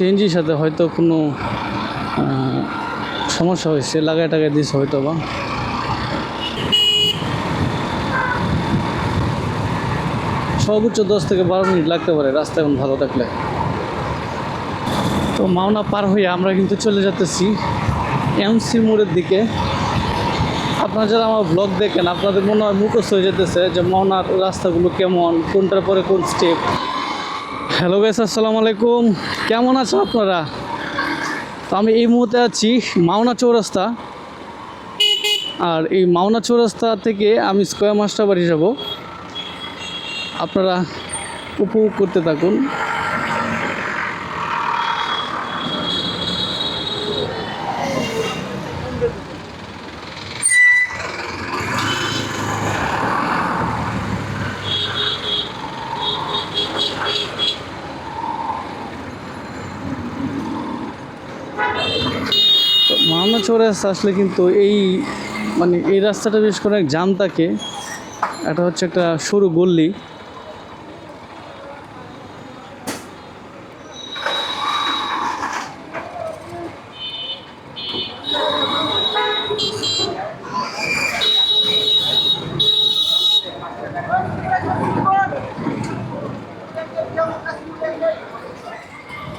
সিএনজির সাথে হয়তো কোনো সমস্যা হয়েছে, লাগাই টাগাই দিয়েছে হয়তো বা। সর্বোচ্চ 10 থেকে 12 মিনিট লাগতে পারে রাস্তা এখন ভালো থাকলে। তো মাওনা পার হয়ে আমরা কিন্তু চলে যেতেছি এমসি মোড়ের দিকে। আপনারা যারা আমার ব্লগ দেখেন আপনাদের মনে হয় মুখস্থ হয়ে যেতেছে যে মাওনার রাস্তাগুলো কেমন, কোনটার পরে কোন স্টেপ। হ্যালো গাইস, আসসালামু আলাইকুম, কেমন আছেন আপনারা? তো আমি এই মুহূর্তে আছি মাওনা চৌরাস্তা। আর এই মাওনা চৌরাস্তা থেকে আমি স্কয়ার মাস্টার বাড়ি যাব। আপনারা উপভোগ করতে থাকুন। মাওনা চৌরাস্তা আসলে কিন্তু এই রাস্তাটা বেশ করে এক জাম থাকে। এটা হচ্ছে একটা সরু গল্লি।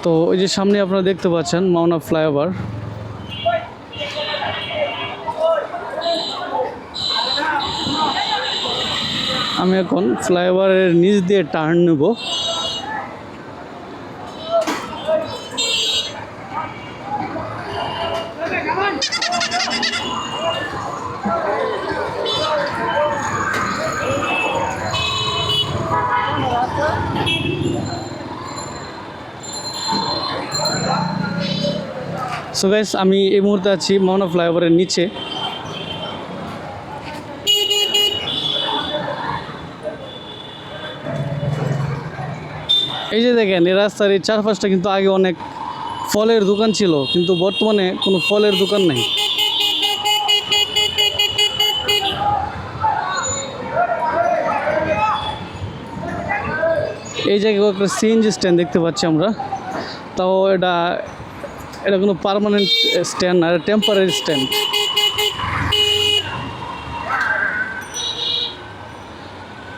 তো ওই যে সামনে আপনারা দেখতে পাচ্ছেন মাওনা ফ্লাইওভার। আমি এখন ফ্লাইওভারের নিচ দিয়ে টার্ন নেব। সো গাইস, আমি এই মুহূর্তে আছি মাওনা ফ্লাইওভারের নিচে। এই যে দেখেন, এই রাস্তার এই চারপাশটা কিন্তু আগে অনেক ফলের দোকান ছিল, কিন্তু বর্তমানে কোনো ফলের দোকান নেই। এই জায়গায় একটা সিএনজি স্ট্যান্ড দেখতে পাচ্ছি আমরা। তাও এটা কোনো পার্মানেন্ট স্ট্যান্ড না, এটা টেম্পোরারি স্ট্যান্ড।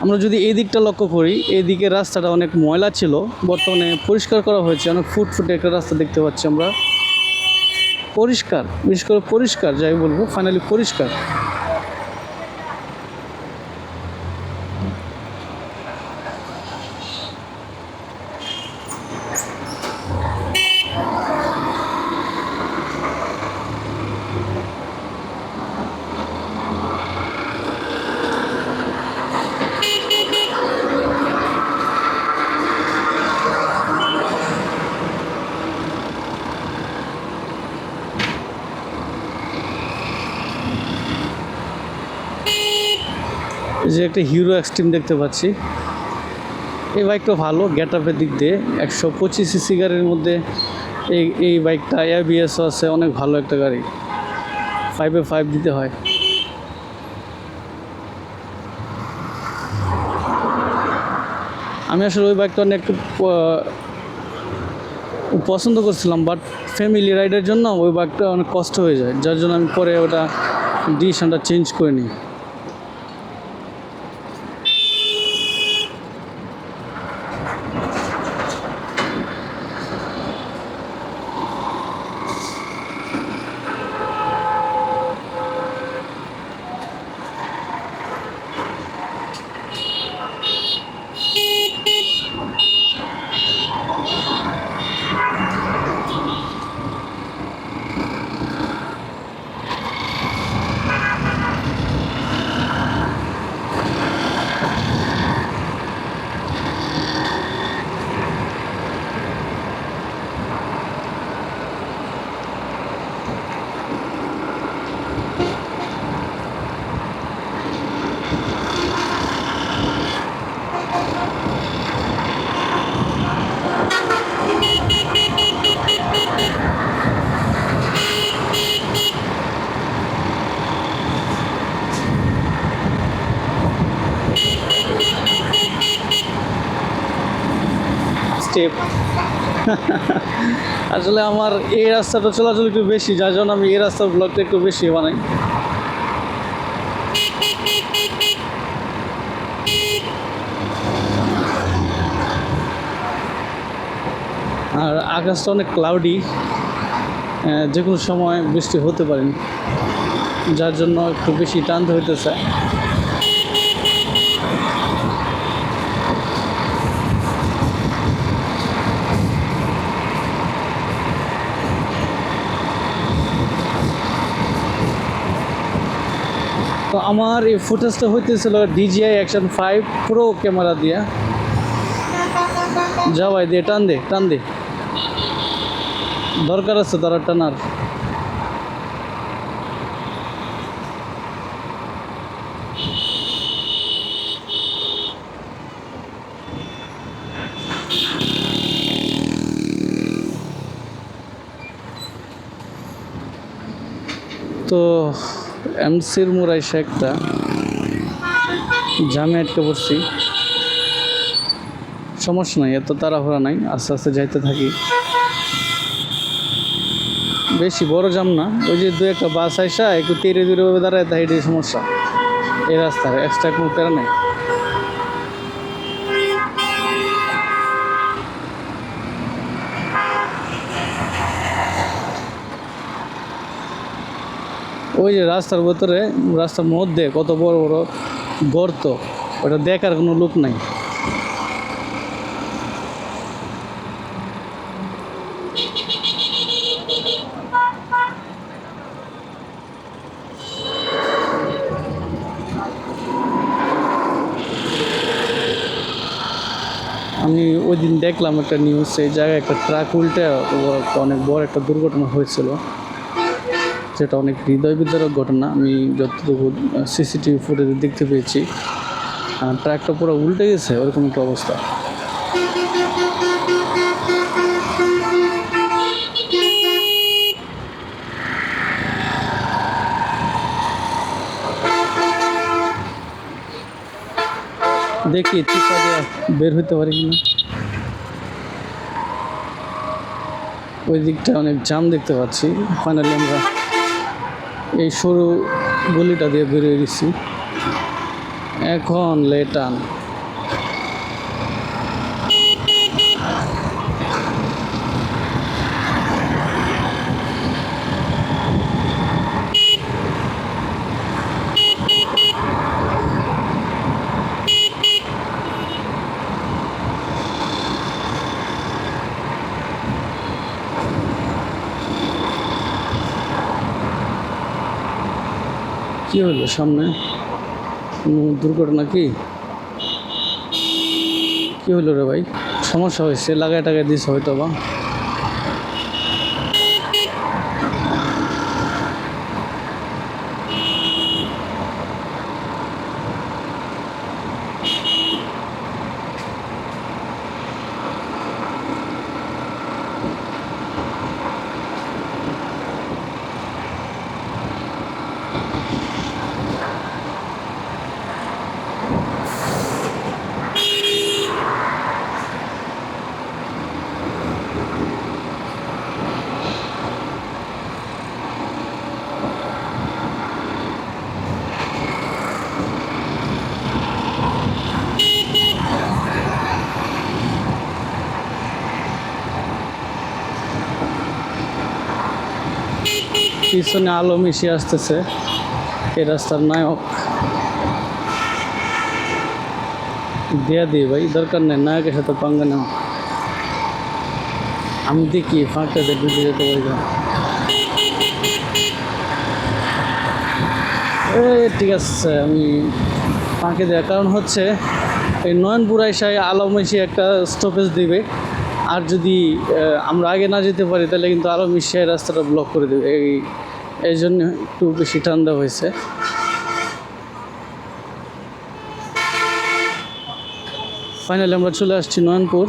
আমরা যদি এই দিকটা লক্ষ্য করি, এই দিকের রাস্তাটা অনেক ময়লা ছিল, বর্তমানে পরিষ্কার করা হয়েছে। অনেক ফুটফুটে একটা রাস্তা দেখতে পাচ্ছি আমরা। পরিষ্কার, বিশেষ করে পরিষ্কার যাই বলবো, ফাইনালি পরিষ্কার। যে একটা হিরো এক্সট্রিম দেখতে পাচ্ছি। এই বাইকটা ভালো, গেট আপের দিক দিয়ে 125 সিসি গাড়ির মধ্যে এই বাইকটা এবিএসও আছে, অনেক ভালো একটা গাড়ি। 5/5 দিতে হয়। আমি আসলে ওই বাইকটা অনেক পছন্দ করছিলাম, বাট ফ্যামিলি রাইডের জন্য ওই বাইকটা অনেক কষ্ট হয়ে যায়, যার জন্য আমি পরে ওটা ডিসিশনটা চেঞ্জ করে নিই। স্টেপ। আসলে আমার এই রাস্তাটা চলাচল একটু বেশি, যার জন্য আমি এই রাস্তার ব্লগটা একটু বেশি বানাই। আর আকাশটা অনেক ক্লাউডি, যে কোনো সময় বৃষ্টি হতে পারে, যার জন্য একটু বেশি টানতে হইতেছে। তো আমার এই ফুটেজটা হইতেছিল DJI Action 5 Pro ক্যামেরা দিয়ে। যা ভাই দিয়ে টান দে, টান দে, দরকার আছে ধরার টানার। তো এমসির মোড় এসে একটা জামে আটকে পড়ছি। সমস্যা নাই, এত তাড়াহুড়া নাই, আস্তে আস্তে যাইতে থাকি। বেশি বড় জাম না, ওই যে দু একটা বাস আইসা একটু তেরে দূরে দাঁড়ায় তাই এটাই সমস্যা। এই রাস্তার এক্সট্রা কোনো প্যারা নেই। ওই যে রাস্তার ভেতরে, রাস্তার মধ্যে কত বড় বড় গর্ত, ওটা দেখার কোনো লোক নাই। আমি ওই দিন দেখলাম একটা নিউজ, এই জায়গায় একটা ট্রাক উল্টে অনেক বড় একটা দুর্ঘটনা হয়েছিল, যেটা অনেক হৃদয় বিদারক ঘটনা। আমি যতটুকু সিসিটিভি ফুটেজে দেখতে পেয়েছি, ট্রাকটা পুরো উল্টে গেছে, ওরকম একটা অবস্থা। দেখি চিপা দিয়ে বের হইতে পারি কিনা। ওই দিকটা অনেক জাম দেখতে পাচ্ছি। ফাইনালি আমরা এই সরু গলিটা দিয়ে বেরিয়ে গেছি। এখন লেটান কি হলো সামনে? দুর্ঘটনা কি হলো রে ভাই? সমস্যা হয়েছে, লাগাই টাগাই দিস হয়তো বা। পিছনে আলো মিশিয়ে আসতেছে এই রাস্তার নায়ক। দিয়া দিই ভাই, দরকার নেই নায়কের সাথে পাঙ্গা নেওয়া। আমি দেখি ফাঁকটাতে ঢুকে যেতে পারি না। ঠিক আছে, আমি ফাঁকে দেওয়ার কারণ হচ্ছে এই নয়নপুর আইসায় আলো মিশিয়ে একটা স্টপেজ দিবে, আর যদি আমরা আগে না যেতে পারি তাহলে কিন্তু আলো মিশিয়ে রাস্তাটা ব্লক করে দেবে। এই জন্য একটু বেশি ঠান্ডা হয়েছে। ফাইনালি আমরা চলে আসছি নয়নপুর।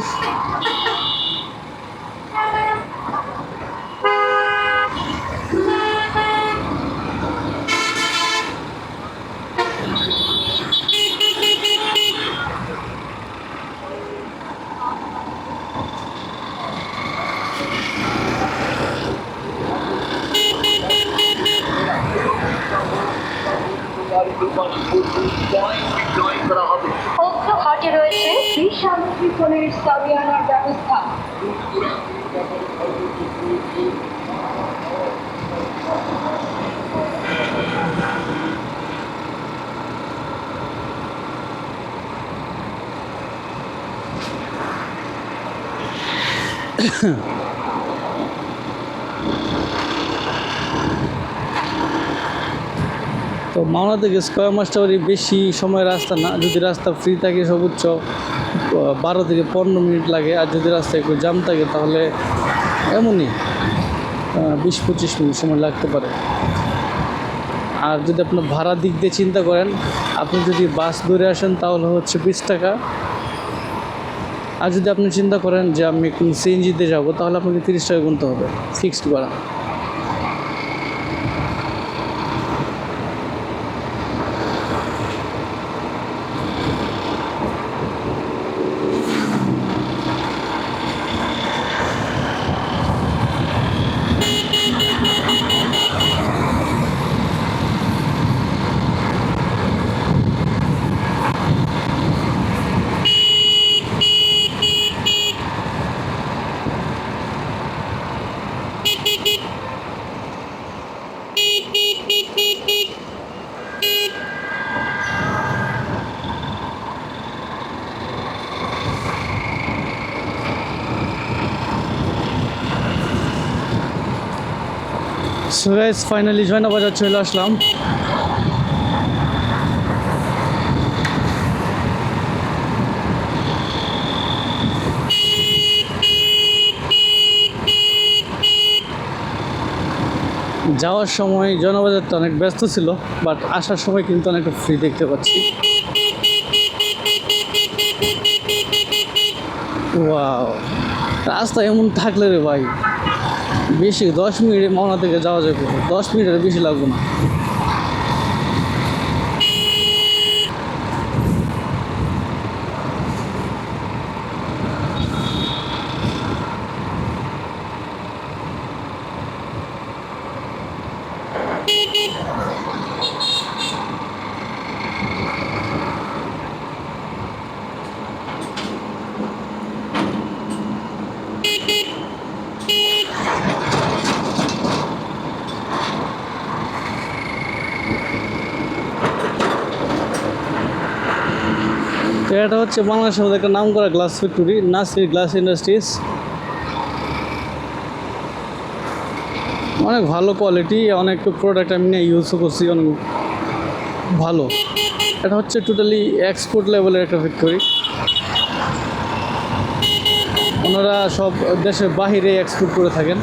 সামগ্রিকনের সাবি আনার ব্যবস্থা। তো মাওনা থেকে স্কয়ার মাস্টারবাড়ি বেশি সময় রাস্তা না, যদি রাস্তা ফ্রি থাকে সর্বোচ্চ 12 থেকে 15 মিনিট লাগে, আর যদি রাস্তায় একটু জাম থাকে তাহলে এমনই 20-25 মিনিট সময় লাগতে পারে। আর যদি আপনার ভাড়া দিক দিয়ে চিন্তা করেন, আপনি যদি বাস ধরে আসেন তাহলে হচ্ছে 20 টাকা। আর যদি আপনি চিন্তা করেন যে আমি কোন সিএনজিতে যাব তাহলে আপনাকে 30 টাকা গুনতে হবে ফিক্সড ভাড়া। সো গাইস, ফাইনালি জয়না বাজার চলে আসলাম। যাওয়ার সময় জয়না বাজারটা অনেক ব্যস্ত ছিল, বাট আসার সময় কিন্তু অনেকটা ফ্রি দেখতে পাচ্ছি। ওয়াও, রাস্তা এমন থাকলে রে ভাই বেশি 10 মিনিটে মাওনা থেকে যাওয়া যাবে, 10 মিনিটের বেশি লাগবে না। তো এটা হচ্ছে বাংলাদেশের মধ্যে একটা নাম করা glass factory, Nasir glass industries. অনেক ভালো কোয়ালিটি, অনেক প্রোডাক্ট আমি নিয়ে ইউজও করছি, অনেক ভালো। এটা হচ্ছে টোটালি এক্সপোর্ট লেভেলের একটা ফ্যাক্টরি। ওনারা সব দেশের বাহিরে এক্সপোর্ট করে থাকেন।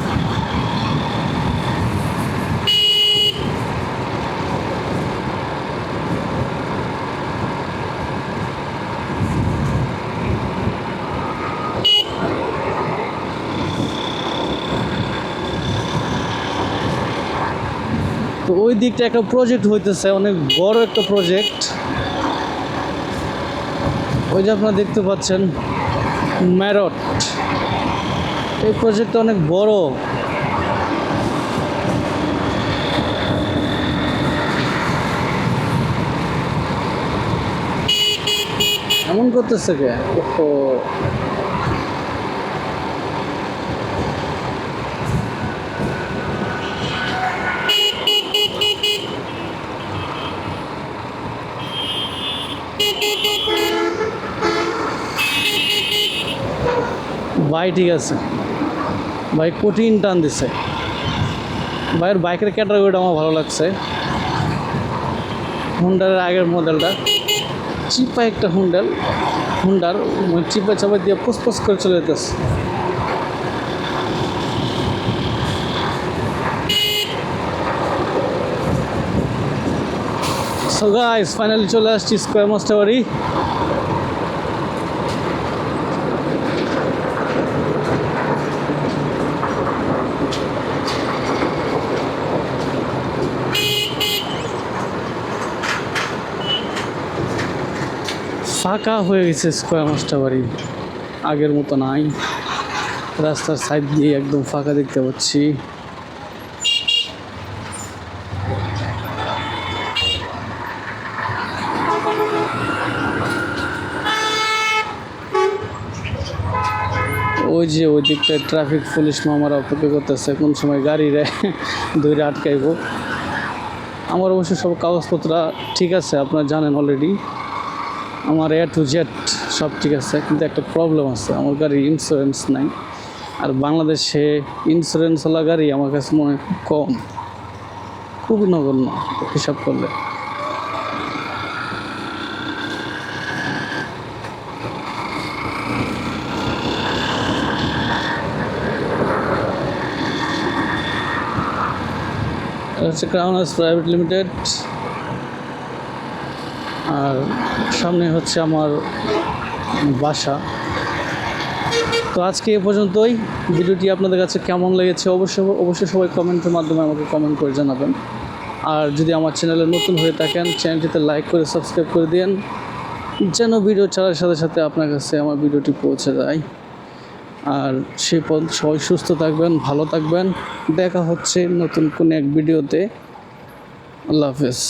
তো ওই দিকটা একটা প্রজেক্ট হইতেছে, অনেক বড় একটা প্রজেক্ট। ওই যে আপনারা দেখতে পাচ্ছেন ম্যারট, এই প্রজেক্টটা অনেক বড়। এমন করতেছে কে? ও ভাই ঠিক আছে, ভাই কঠিন টান দিছে। ভাইয়ের বাইকের ক্যাটাগরিটা আমার ভালো লাগছে। হুন্ডার আগের মডেলটা চিপা একটা হুন্ডার চিপা চাপা দিয়ে পুসপুস করে চলে যেতেছে। সো গাইস, ফাইনালি চলে আসছি স্কয়ার মাস্টারবাড়ি। ফাঁকা হয়ে গেছে স্কয়ার মাস্টারবাড়ি, আগের মতো নাই। রাস্তার সাইড দিয়ে একদম ফাঁকা দেখতে পাচ্ছি। ওই যে ওই দিকটায় ট্রাফিক পুলিশ মামারা অপেক্ষা করতেছে কোন সময় গাড়িরে ধরে আটকাইব। আমার অবশ্য সব কাগজপত্র ঠিক আছে, আপনারা জানেন অলরেডি। আমার A to Z সব ঠিক আছে, কিন্তু একটা প্রবলেম আছে, আমার গাড়ির ইন্স্যুরেন্স নাই। আর বাংলাদেশে ইন্স্যুরেন্সওয়ালা গাড়ি আমার কাছে মনে হয় খুব কম, খুব নগণ্য হিসাব করলে। এটা হচ্ছে ক্রাউন প্রাইভেট লিমিটেড, আর সামনে হচ্ছে আমার বাসা। তো আজকে এ পর্যন্তই। ভিডিওটি আপনাদের কাছে কেমন লেগেছে অবশ্যই সবাই কমেন্টের মাধ্যমে আমাকে কমেন্ট করে জানাবেন। আর যদি আমার চ্যানেলে নতুন হয়ে থাকেন, চ্যানেলটিতে লাইক করে সাবস্ক্রাইব করে দিন, যেন ভিডিও ছাড়ার সাথে সাথে আপনার কাছে আমার ভিডিওটি পৌঁছে যায়। আর সেই পর্যন্ত সবাই সুস্থ থাকবেন, ভালো থাকবেন। দেখা হচ্ছে নতুন কোনো এক ভিডিওতে। আল্লাহ হাফেজ।